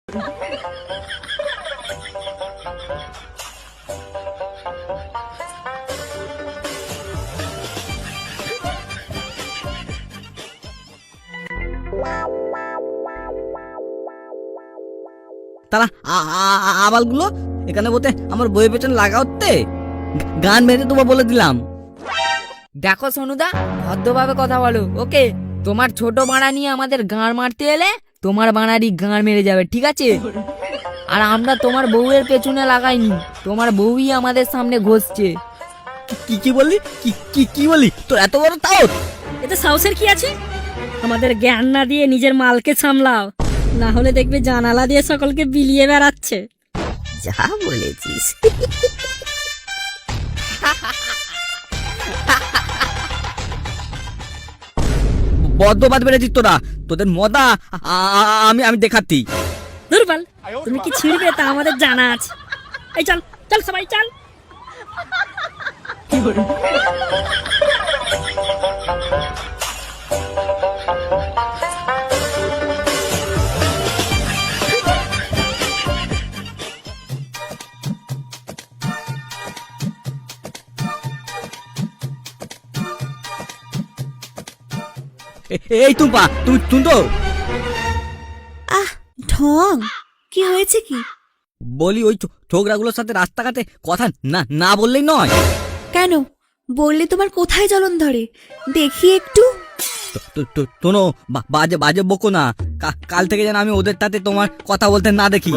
তারা আবালগুলো এখানে বলতে আমার বইয়ের পেছনে লাগাতে গান মেরে দেবো বলে দিলাম। দেখো সোনুদা, ভদ্রভাবে কথা বলো, ওকে? তোমার ছোট বাড়া নিয়ে আমাদের গাঁড় মারতে এলে তোমার বাড়ারই গাঁড় মেরে যাবে, ঠিক আছে? আর আমরা তোমার বউয়ের পেছনে লাগাইনি, তোমার বউই আমাদের সামনে ঘষছে। কি কি বললি? কি বললি? তোর এত বড় তাও? এতে সাহসের কি আছে? আমাদের জ্ঞান না দিয়ে নিজের মালকে সামলাও, না হলে দেখবে জানালা দিয়ে সকলকে বিলিয়ে বেড়াচ্ছে। যা বলেছিস। বদ্ধবাদ বেড়েছিস তোরা, তোদের মদা আমি দেখাতি। দুর্বল, তুমি কি ছিড়বে তা আমাদের জানা আছে। এই চল চল সবাই চল। এই টুম্পা, তুই শুনতো? আহ ঢং, কি হয়েছে কি? বলি ওই ছোকরাগুলোর সাথে রাস্তাঘাটে কথা না বললেই নয়। কেন? বললে তোমার কোথায় জ্বলন ধরে দেখি একটু। শোনো, বাজে বকো না, কাল থেকে যেন আমি ওদের সাথে তোমার কথা বলতে না দেখি।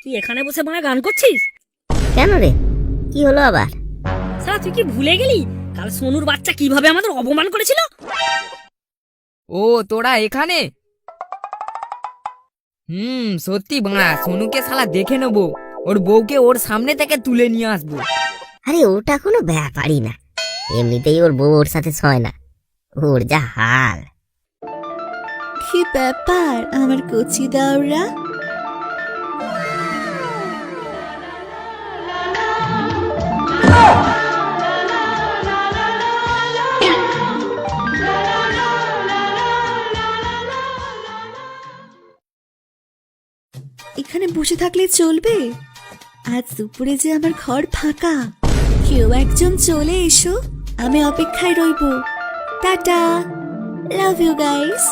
তুই এখানে বসে বাংলা গান করছিস কেন রে, কি হলো আবার? সারা তুই কি ভুলে গেলি কাল সোনুর বাচ্চা কিভাবে আমাদের অপমান করেছিল? ও তোরা এখানে? সত্যি বাড়া, সোনুকে শালা দেখে নেবো, ওর বউকে ওর সামনে থেকে তুলে নিয়ে আসবো। আরে ওটা কোনো ব্যাপারই না, এমনিতেই ওর বউ ওর সাথে ছয় না, ওর যা হাল। কি ব্যাপার আমার কচি দাওরা? এখানে বসে থাকলে চলবে? আজ দুপুরে যে আমার ঘর ফাঁকা, কেউ একজন চলে এসো, আমি অপেক্ষায় রইব। Tata, love you guys.